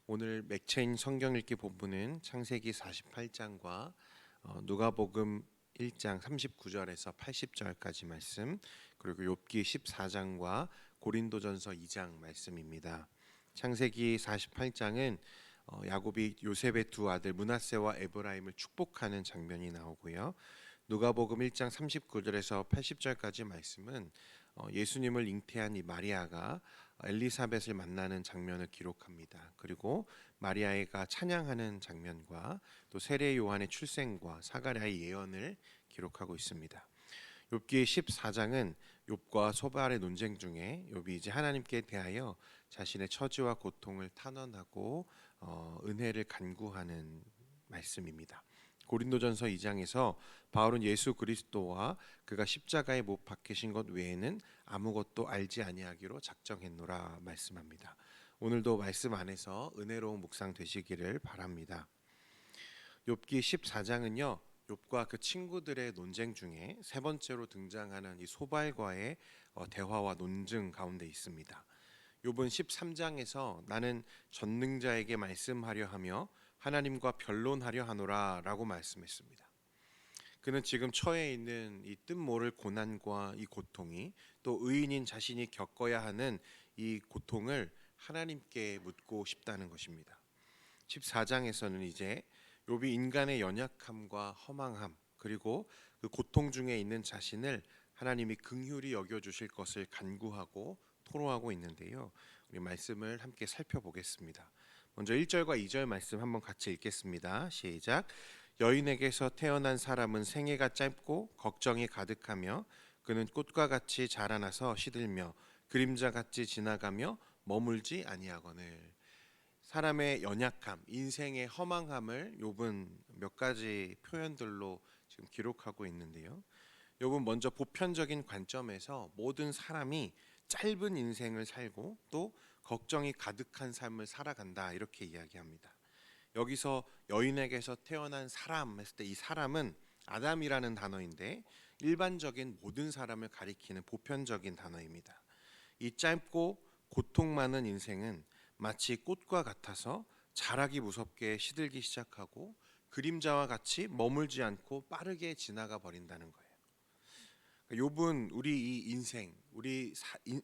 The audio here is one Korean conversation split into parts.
오늘 맥체인 성경 읽기 본문은 창세기 48장과 누가복음 1장 39절에서 80절까지 말씀, 그리고 욥기 14장과 고린도전서 2장 말씀입니다. 창세기 48장은 야곱이 요셉의 두 아들 므낫세와 에브라임을 축복하는 장면이 나오고요. 누가복음 1장 39절에서 80절까지 말씀은 예수님을 잉태한 이 마리아가 엘리사벳을 만나는 장면을 기록합니다. 그리고 마리아가 찬양하는 장면과 또 세례 요한의 출생과 사가랴의 예언을 기록하고 있습니다. 욥기 14장은 욥과 소발의 논쟁 중에 욥이 이제 하나님께 대하여 자신의 처지와 고통을 탄원하고 은혜를 간구하는 말씀입니다. 고린도전서 2장에서 바울은 예수 그리스도와 그가 십자가에 못 박히신 것 외에는 아무것도 알지 아니하기로 작정했노라 말씀합니다. 오늘도 말씀 안에서 은혜로운 묵상 되시기를 바랍니다. 욥기 14장은요, 욥과 그 친구들의 논쟁 중에 세 번째로 등장하는 이 소발과의 대화와 논증 가운데 있습니다. 욥은 13장에서 나는 전능자에게 말씀하려 하며 하나님과 변론하려 하노라 라고 말씀했습니다. 그는 지금 처해 있는 이 뜻모를 고난과 이 고통이 또 의인인 자신이 겪어야 하는 이 고통을 하나님께 묻고 싶다는 것입니다. 14장에서는 이제 욥이 인간의 연약함과 허망함, 그리고 그 고통 중에 있는 자신을 하나님이 긍휼히 여겨주실 것을 간구하고 토로하고 있는데요. 우리 말씀을 함께 살펴보겠습니다. 먼저 1절과 2절 말씀 한번 같이 읽겠습니다. 시작. 여인에게서 태어난 사람은 생애가 짧고 걱정이 가득하며 그는 꽃과 같이 자라나서 시들며 그림자같이 지나가며 머물지 아니하거늘. 사람의 연약함, 인생의 허망함을 욥은 몇 가지 표현들로 지금 기록하고 있는데요. 욥은 먼저 보편적인 관점에서 모든 사람이 짧은 인생을 살고 또 걱정이 가득한 삶을 살아간다 이렇게 이야기합니다. 여기서 여인에게서 태어난 사람 했을 때 이 사람은 아담이라는 단어인데 일반적인 모든 사람을 가리키는 보편적인 단어입니다. 이 짧고 고통 많은 인생은 마치 꽃과 같아서 자라기 무섭게 시들기 시작하고 그림자와 같이 머물지 않고 빠르게 지나가 버린다는 거예요. 욥은 우리 이 인생,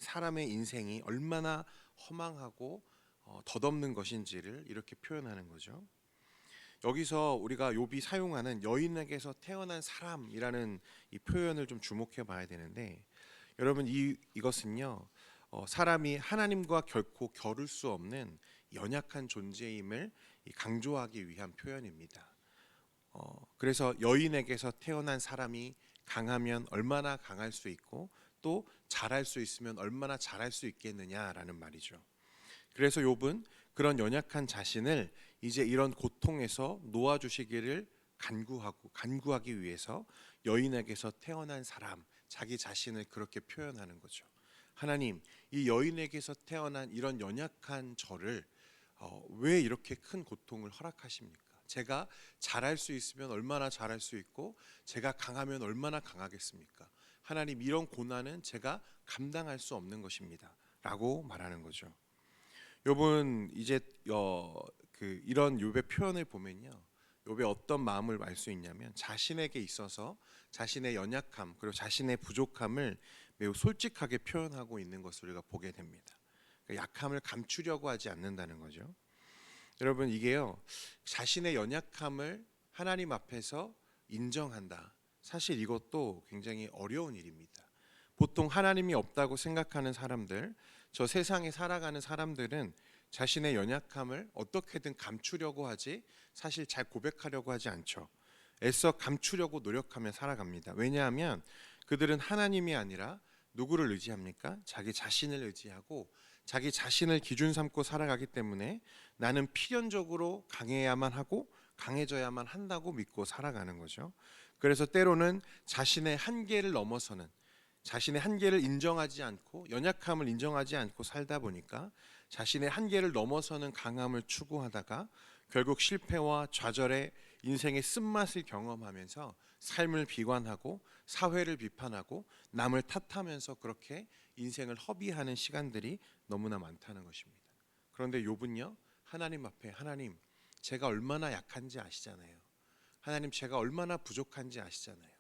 사람의 인생이 얼마나 허망하고 덧없는 것인지를 이렇게 표현하는 거죠. 여기서 우리가 욥이 사용하는 여인에게서 태어난 사람이라는 이 표현을 좀 주목해 봐야 되는데, 여러분 이것은요, 사람이 하나님과 결코 겨룰 수 없는 연약한 존재임을 강조하기 위한 표현입니다. 그래서 여인에게서 태어난 사람이 강하면 얼마나 강할 수 있고 또 잘할 수 있으면 얼마나 잘할 수 있겠느냐라는 말이죠. 그래서 욥은 그런 연약한 자신을 이제 이런 고통에서 놓아주시기를 간구하기 위해서 여인에게서 태어난 사람, 자기 자신을 그렇게 표현하는 거죠. 하나님, 이 여인에게서 태어난 이런 연약한 저를 왜 이렇게 큰 고통을 허락하십니까? 제가 잘할 수 있으면 얼마나 잘할 수 있고 제가 강하면 얼마나 강하겠습니까? 하나님, 이런 고난은 제가 감당할 수 없는 것입니다 라고 말하는 거죠. 욥은 이제 이런 욥의 표현을 보면요, 욥의 어떤 마음을 알 수 있냐면 자신에게 있어서 자신의 연약함 그리고 자신의 부족함을 매우 솔직하게 표현하고 있는 것을 우리가 보게 됩니다. 그러니까 약함을 감추려고 하지 않는다는 거죠. 여러분, 이게요, 자신의 연약함을 하나님 앞에서 인정한다. 사실 이것도 굉장히 어려운 일입니다. 보통 하나님이 없다고 생각하는 사람들, 저 세상에 살아가는 사람들은 자신의 연약함을 어떻게든 감추려고 하지 사실 잘 고백하려고 하지 않죠. 애써 감추려고 노력하며 살아갑니다. 왜냐하면 그들은 하나님이 아니라 누구를 의지합니까? 자기 자신을 의지하고 자기 자신을 기준 삼고 살아가기 때문에 나는 필연적으로 강해야만 하고 강해져야만 한다고 믿고 살아가는 거죠. 그래서 때로는 자신의 한계를 넘어서는, 자신의 한계를 인정하지 않고 연약함을 인정하지 않고 살다 보니까 자신의 한계를 넘어서는 강함을 추구하다가 결국 실패와 좌절의 인생의 쓴맛을 경험하면서 삶을 비관하고 사회를 비판하고 남을 탓하면서 그렇게 인생을 허비하는 시간들이 너무나 많다는 것입니다. 그런데 욥은요, 하나님 앞에 하나님 제가 얼마나 약한지 아시잖아요. 하나님 제가 얼마나 부족한지 아시잖아요.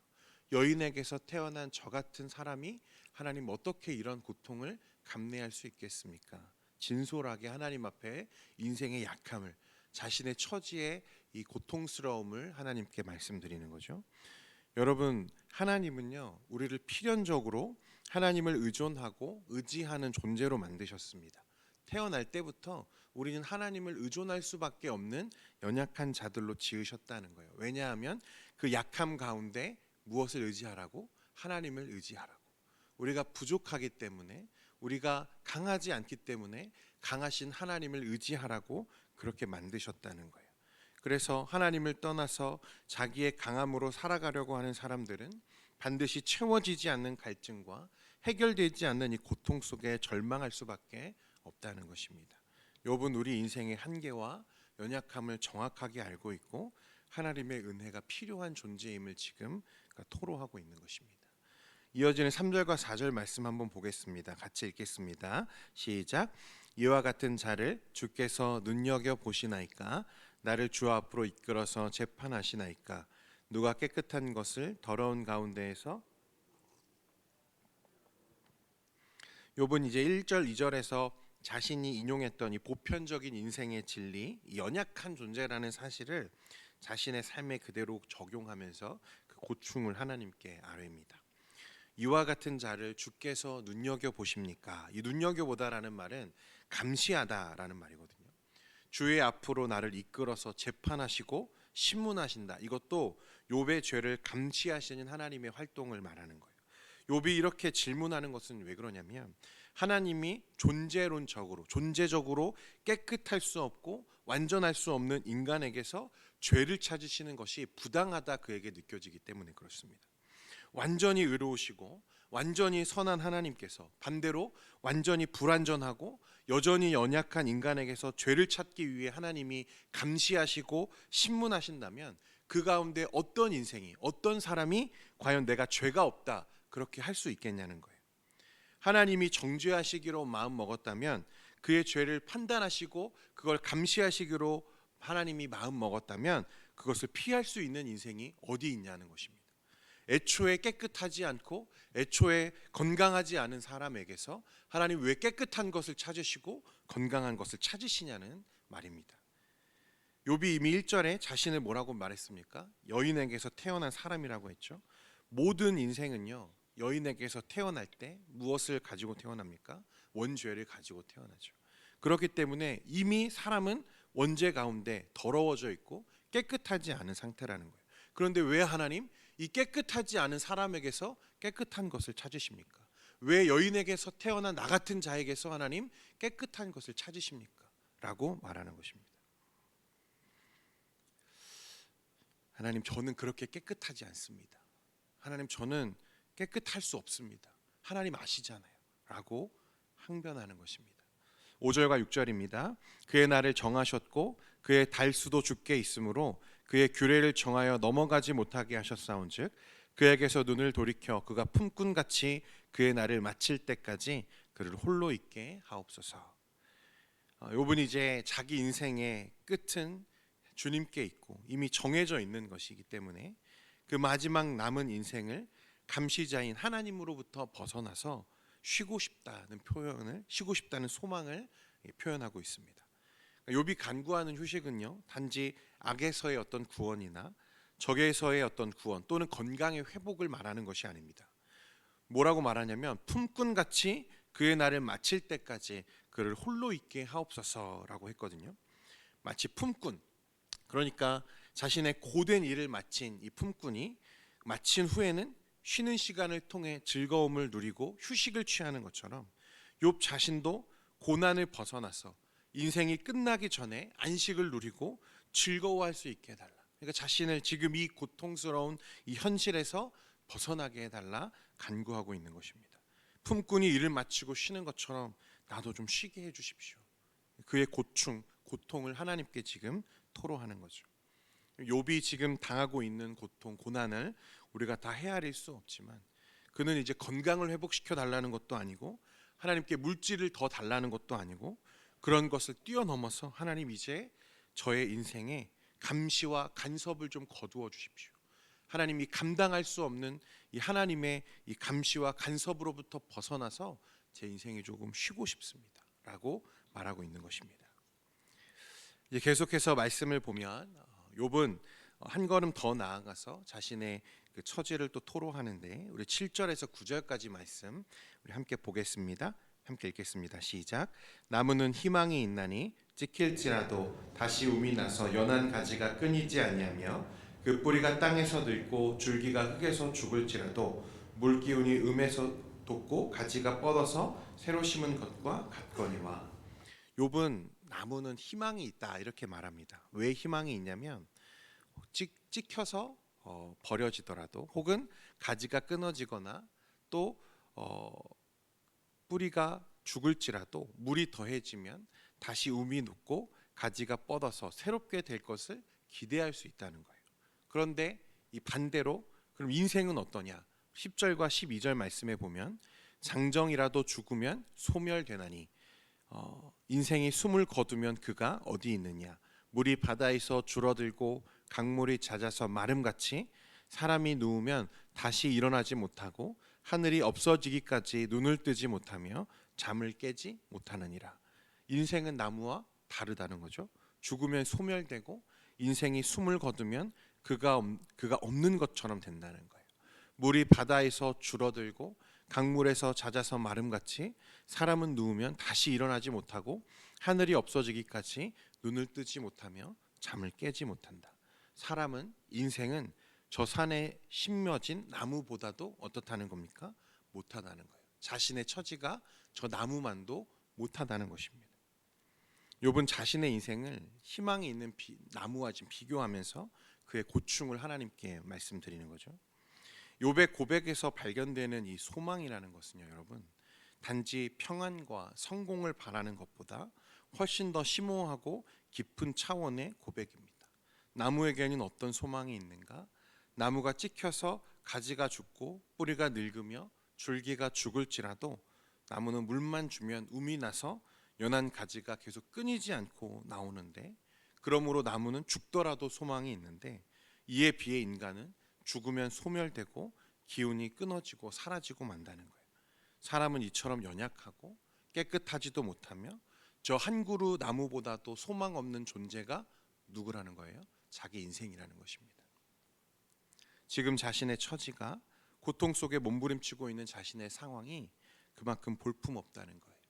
여인에게서 태어난 저 같은 사람이 하나님 어떻게 이런 고통을 감내할 수 있겠습니까? 진솔하게 하나님 앞에 인생의 약함을 자신의 처지의 이 고통스러움을 하나님께 말씀드리는 거죠. 여러분 하나님은요 우리를 필연적으로 하나님을 의존하고 의지하는 존재로 만드셨습니다. 태어날 때부터 우리는 하나님을 의존할 수밖에 없는 연약한 자들로 지으셨다는 거예요. 왜냐하면 그 약함 가운데 무엇을 의지하라고? 하나님을 의지하라고. 우리가 부족하기 때문에 우리가 강하지 않기 때문에 강하신 하나님을 의지하라고 그렇게 만드셨다는 거예요. 그래서 하나님을 떠나서 자기의 강함으로 살아가려고 하는 사람들은 반드시 채워지지 않는 갈증과 해결되지 않는 이 고통 속에 절망할 수밖에 없다는 것입니다. 욥은 우리 인생의 한계와 연약함을 정확하게 알고 있고 하나님의 은혜가 필요한 존재임을 지금 토로하고 있는 것입니다. 이어지는 3절과 4절 말씀 한번 보겠습니다. 같이 읽겠습니다. 시작. 이와 같은 자를 주께서 눈여겨 보시나이까? 나를 주 앞으로 이끌어서 재판하시나이까? 누가 깨끗한 것을 더러운 가운데에서 욥은 이제 1절 2절에서 자신이 인용했던 이 보편적인 인생의 진리, 이 연약한 존재라는 사실을 자신의 삶에 그대로 적용하면서 그 고충을 하나님께 아뢰입니다. 이와 같은 자를 주께서 눈여겨 보십니까? 이 눈여겨 보다라는 말은 감시하다라는 말이거든요. 주의 앞으로 나를 이끌어서 재판하시고 신문하신다. 이것도 욥의 죄를 감시하시는 하나님의 활동을 말하는 거예요. 욥이 이렇게 질문하는 것은 왜 그러냐면 하나님이 존재적으로 깨끗할 수 없고 완전할 수 없는 인간에게서 죄를 찾으시는 것이 부당하다 그에게 느껴지기 때문에 그렇습니다. 완전히 의로우시고 완전히 선한 하나님께서 반대로 완전히 불완전하고 여전히 연약한 인간에게서 죄를 찾기 위해 하나님이 감시하시고 신문하신다면 그 가운데 어떤 인생이 어떤 사람이 과연 내가 죄가 없다 그렇게 할 수 있겠냐는 거예요. 하나님이 정죄하시기로 마음 먹었다면 그의 죄를 판단하시고 그걸 감시하시기로 하나님이 마음 먹었다면 그것을 피할 수 있는 인생이 어디 있냐는 것입니다. 애초에 깨끗하지 않고 애초에 건강하지 않은 사람에게서 하나님 왜 깨끗한 것을 찾으시고 건강한 것을 찾으시냐는 말입니다. 욥이 이미 1절에 자신을 뭐라고 말했습니까? 여인에게서 태어난 사람이라고 했죠. 모든 인생은요 여인에게서 태어날 때 무엇을 가지고 태어납니까? 원죄를 가지고 태어나죠. 그렇기 때문에 이미 사람은 원죄 가운데 더러워져 있고 깨끗하지 않은 상태라는 거예요. 그런데 왜 하나님 이 깨끗하지 않은 사람에게서 깨끗한 것을 찾으십니까? 왜 여인에게서 태어난 나 같은 자에게서 하나님 깨끗한 것을 찾으십니까? 라고 말하는 것입니다. 하나님 저는 그렇게 깨끗하지 않습니다. 하나님 저는 깨끗할 수 없습니다. 하나님 아시잖아요. 라고 항변하는 것입니다. 5절과 6절입니다. 그의 날을 정하셨고 그의 달수도 주께 있으므로 그의 규례를 정하여 넘어가지 못하게 하셨사온즉 그에게서 눈을 돌이켜 그가 품꾼같이 그의 날을 마칠 때까지 그를 홀로 있게 하옵소서. 욥은 이제 자기 인생의 끝은 주님께 있고 이미 정해져 있는 것이기 때문에 그 마지막 남은 인생을 감시자인 하나님으로부터 벗어나서 쉬고 싶다는 소망을 표현하고 있습니다. 욥이 간구하는 휴식은요 단지 악에서의 어떤 구원이나 적에서의 어떤 구원 또는 건강의 회복을 말하는 것이 아닙니다. 뭐라고 말하냐면 품꾼같이 그의 날을 마칠 때까지 그를 홀로 있게 하옵소서라고 했거든요. 마치 품꾼, 그러니까 자신의 고된 일을 마친 이 품꾼이 마친 후에는 쉬는 시간을 통해 즐거움을 누리고 휴식을 취하는 것처럼 욥 자신도 고난을 벗어나서 인생이 끝나기 전에 안식을 누리고 즐거워할 수 있게 해달라. 그러니까 자신을 지금 이 고통스러운 이 현실에서 벗어나게 해달라 간구하고 있는 것입니다. 품꾼이 일을 마치고 쉬는 것처럼 나도 좀 쉬게 해주십시오. 그의 고통을 하나님께 지금 토로하는 거죠. 욥이 지금 당하고 있는 고통, 고난을 우리가 다 헤아릴 수 없지만 그는 이제 건강을 회복시켜 달라는 것도 아니고 하나님께 물질을 더 달라는 것도 아니고 그런 것을 뛰어넘어서 하나님 이제 저의 인생에 감시와 간섭을 좀 거두어 주십시오. 하나님이 감당할 수 없는 이 하나님의 이 감시와 간섭으로부터 벗어나서 제 인생이 조금 쉬고 싶습니다 라고 말하고 있는 것입니다. 이제 계속해서 말씀을 보면 욥은 한 걸음 더 나아가서 자신의 그 처지를 또 토로하는데, 우리 7절에서 9절까지 말씀 우리 함께 보겠습니다. 함께 읽겠습니다. 시작. 나무는 희망이 있나니 찍힐지라도 다시 움이 나서 연한 가지가 끊이지 아니하며 그 뿌리가 땅에서 늙고 줄기가 흙에서 죽을지라도 물기운이 음에서 돋고 가지가 뻗어서 새로 심은 것과 같거니와. 욥은 나무는 희망이 있다 이렇게 말합니다. 왜 희망이 있냐면 찍혀서 버려지더라도, 혹은 가지가 끊어지거나 또 뿌리가 죽을지라도 물이 더해지면 다시 움이 돋고 가지가 뻗어서 새롭게 될 것을 기대할 수 있다는 거예요. 그런데 이 반대로 그럼 인생은 어떠냐? 10절과 12절 말씀에 보면 장정이라도 죽으면 소멸되나니, 인생이 숨을 거두면 그가 어디 있느냐? 물이 바다에서 줄어들고 강물이 잦아서 마름같이 사람이 누우면 다시 일어나지 못하고 하늘이 없어지기까지 눈을 뜨지 못하며 잠을 깨지 못하느니라. 인생은 나무와 다르다는 거죠. 죽으면 소멸되고 인생이 숨을 거두면 그가 없는 것처럼 된다는 거예요. 물이 바다에서 줄어들고 강물에서 잦아서 마름같이 사람은 누우면 다시 일어나지 못하고 하늘이 없어지기까지 눈을 뜨지 못하며 잠을 깨지 못한다. 사람은, 인생은 저 산에 심겨진 나무보다도 어떻다는 겁니까? 못하다는 거예요. 자신의 처지가 저 나무만도 못하다는 것입니다. 욥은 자신의 인생을 희망이 있는 나무와 지금 비교하면서 그의 고충을 하나님께 말씀드리는 거죠. 욥의 고백에서 발견되는 이 소망이라는 것은요, 여러분, 단지 평안과 성공을 바라는 것보다 훨씬 더 심오하고 깊은 차원의 고백입니다. 나무에게는 어떤 소망이 있는가? 나무가 찍혀서 가지가 죽고 뿌리가 늙으며 줄기가 죽을지라도 나무는 물만 주면 움이 나서 연한 가지가 계속 끊이지 않고 나오는데, 그러므로 나무는 죽더라도 소망이 있는데, 이에 비해 인간은 죽으면 소멸되고 기운이 끊어지고 사라지고 만다는 거예요. 사람은 이처럼 연약하고 깨끗하지도 못하며 저 한 그루 나무보다도 소망 없는 존재가 누구라는 거예요? 자기 인생이라는 것입니다. 지금 자신의 처지가, 고통 속에 몸부림치고 있는 자신의 상황이 그만큼 볼품없다는 거예요.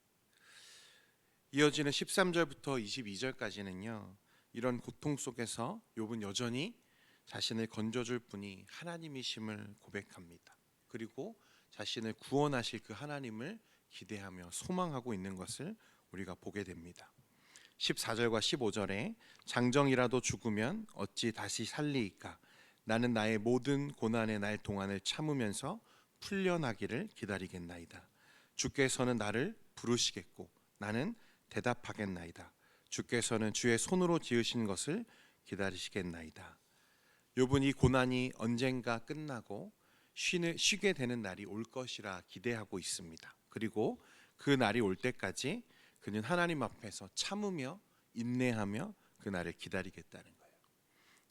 이어지는 13절부터 22절까지는요, 이런 고통 속에서 욥은 여전히 자신을 건져줄 분이 하나님이심을 고백합니다. 그리고 자신을 구원하실 그 하나님을 기대하며 소망하고 있는 것을 우리가 보게 됩니다. 14절과 15절에 장정이라도 죽으면 어찌 다시 살리이까? 나는 나의 모든 고난의 날 동안을 참으면서 풀려나기를 기다리겠나이다. 주께서는 나를 부르시겠고 나는 대답하겠나이다. 주께서는 주의 손으로 지으신 것을 기다리시겠나이다. 욥은 이 고난이 언젠가 끝나고 쉬게 되는 날이 올 것이라 기대하고 있습니다. 그리고 그 날이 올 때까지 그는 하나님 앞에서 참으며 인내하며 그 날을 기다리겠다는 거예요.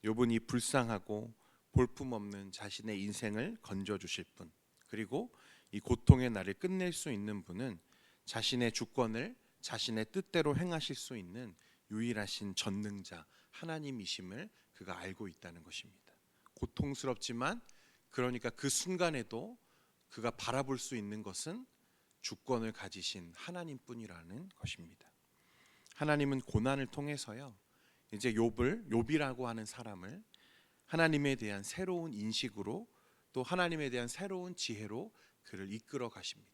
욥은 이 불쌍하고 볼품없는 자신의 인생을 건져주실 분, 그리고 이 고통의 날을 끝낼 수 있는 분은 자신의 주권을 자신의 뜻대로 행하실 수 있는 유일하신 전능자 하나님이심을 그가 알고 있다는 것입니다. 고통스럽지만, 그러니까 그 순간에도 그가 바라볼 수 있는 것은 주권을 가지신 하나님뿐이라는 것입니다. 하나님은 고난을 통해서요, 이제 욥이라고 하는 사람을 하나님에 대한 새로운 인식으로, 또 하나님에 대한 새로운 지혜로 그를 이끌어 가십니다.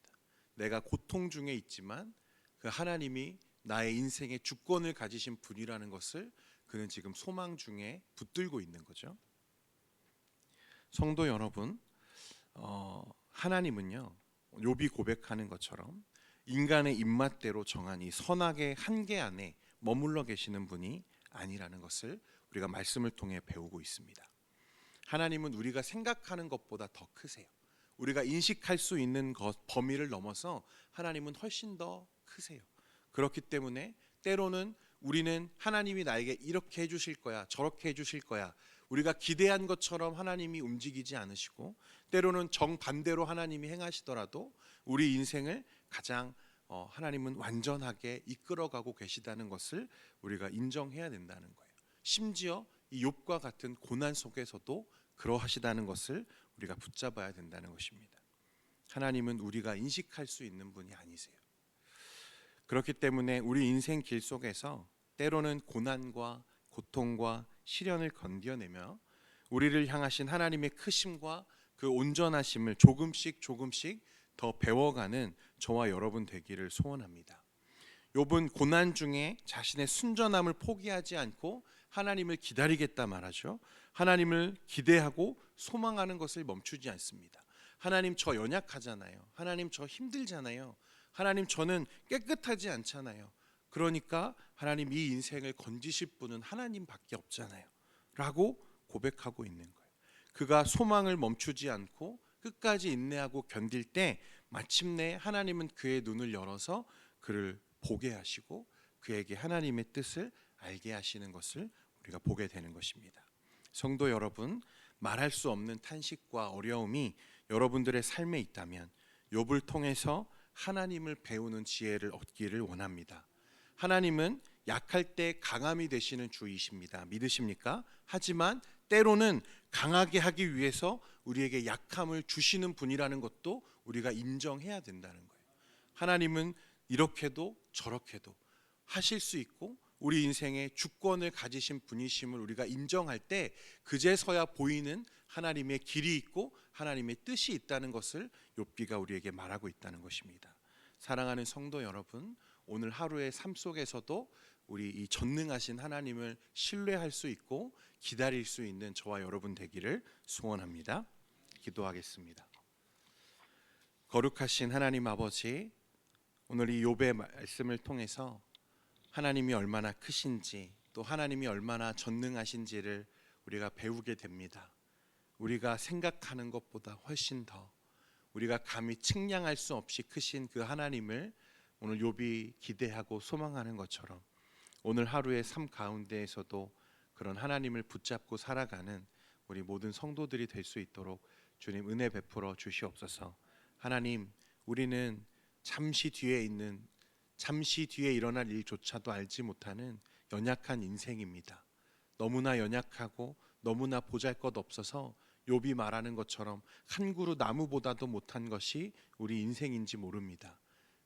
내가 고통 중에 있지만 그 하나님이 나의 인생의 주권을 가지신 분이라는 것을 그는 지금 소망 중에 붙들고 있는 거죠. 성도 여러분, 하나님은요, 욥이 고백하는 것처럼 인간의 입맛대로 정한 이 선악의 한계 안에 머물러 계시는 분이 아니라는 것을 우리가 말씀을 통해 배우고 있습니다. 하나님은 우리가 생각하는 것보다 더 크세요. 우리가 인식할 수 있는 범위를 넘어서 하나님은 훨씬 더 크세요. 그렇기 때문에 때로는 우리는 하나님이 나에게 이렇게 해주실 거야, 저렇게 해주실 거야, 우리가 기대한 것처럼 하나님이 움직이지 않으시고, 때로는 정반대로 하나님이 행하시더라도 우리 인생을 가장 하나님은 완전하게 이끌어가고 계시다는 것을 우리가 인정해야 된다는 거예요. 심지어 이 욥과 같은 고난 속에서도 그러하시다는 것을 우리가 붙잡아야 된다는 것입니다. 하나님은 우리가 인식할 수 있는 분이 아니세요. 그렇기 때문에 우리 인생 길 속에서 때로는 고난과 고통과 시련을 건겨내며 우리를 향하신 하나님의 크심과 그 온전하심을 조금씩 더 배워가는 저와 여러분 되기를 소원합니다. 욥은 고난 중에 자신의 순전함을 포기하지 않고 하나님을 기다리겠다 말하죠. 하나님을 기대하고 소망하는 것을 멈추지 않습니다. 하나님, 저 연약하잖아요. 하나님, 저 힘들잖아요. 하나님, 저는 깨끗하지 않잖아요. 그러니까 하나님, 이 인생을 건지실 분은 하나님밖에 없잖아요 라고 고백하고 있는 거예요. 그가 소망을 멈추지 않고 끝까지 인내하고 견딜 때 마침내 하나님은 그의 눈을 열어서 그를 보게 하시고 그에게 하나님의 뜻을 알게 하시는 것을 우리가 보게 되는 것입니다. 성도 여러분, 말할 수 없는 탄식과 어려움이 여러분들의 삶에 있다면 욥을 통해서 하나님을 배우는 지혜를 얻기를 원합니다. 하나님은 약할 때 강함이 되시는 주이십니다. 믿으십니까? 하지만 때로는 강하게 하기 위해서 우리에게 약함을 주시는 분이라는 것도 우리가 인정해야 된다는 거예요. 하나님은 이렇게도 저렇게도 하실 수 있고 우리 인생의 주권을 가지신 분이심을 우리가 인정할 때 그제서야 보이는 하나님의 길이 있고 하나님의 뜻이 있다는 것을 욥기가 우리에게 말하고 있다는 것입니다. 사랑하는 성도 여러분, 오늘 하루의 삶 속에서도 우리 이 전능하신 하나님을 신뢰할 수 있고 기다릴 수 있는 저와 여러분 되기를 소원합니다. 기도하겠습니다. 거룩하신 하나님 아버지, 오늘 이 욥의 말씀을 통해서 하나님이 얼마나 크신지 또 하나님이 얼마나 전능하신지를 우리가 배우게 됩니다. 우리가 생각하는 것보다 훨씬 더 우리가 감히 측량할 수 없이 크신 그 하나님을 오늘 욥이 기대하고 소망하는 것처럼 오늘 하루의 삶 가운데에서도 그런 하나님을 붙잡고 살아가는 우리 모든 성도들이 될 수 있도록 주님 은혜 베풀어 주시옵소서. 하나님, 우리는 잠시 뒤에 일어날 일조차도 알지 못하는 연약한 인생입니다. 너무나 연약하고 너무나 보잘것없어서 욥이 말하는 것처럼 한 그루 나무보다도 못한 것이 우리 인생인지 모릅니다.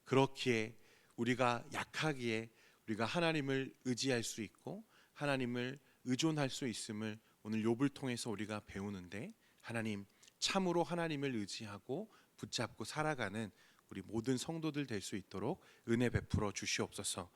그렇기에 우리가 약하기에 우리가 하나님을 의지할 수 있고 하나님을 의존할 수 있음을 오늘 욥을 통해서 우리가 배우는데, 하나님, 참으로 하나님을 의지하고 붙잡고 살아가는 우리 모든 성도들 될 수 있도록 은혜 베풀어 주시옵소서.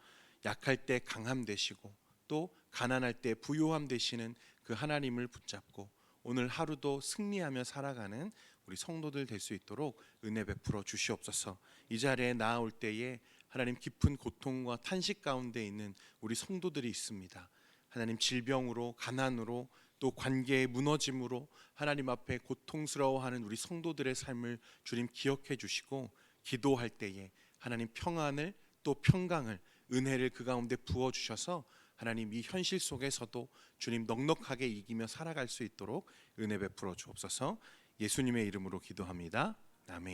약할 때 강함 되시고 또 가난할 때 부요함 되시는 그 하나님을 붙잡고 오늘 하루도 승리하며 살아가는 우리 성도들 될 수 있도록 은혜 베풀어 주시옵소서. 이 자리에 나아올 때에 하나님, 깊은 고통과 탄식 가운데 있는 우리 성도들이 있습니다. 하나님, 질병으로, 가난으로, 또 관계의 무너짐으로 하나님 앞에 고통스러워하는 우리 성도들의 삶을 주님 기억해 주시고, 기도할 때에 하나님 평안을 또 평강을, 은혜를 그 가운데 부어주셔서 하나님 이 현실 속에서도 주님 넉넉하게 이기며 살아갈 수 있도록 은혜 베풀어 주옵소서. 예수님의 이름으로 기도합니다. 아멘.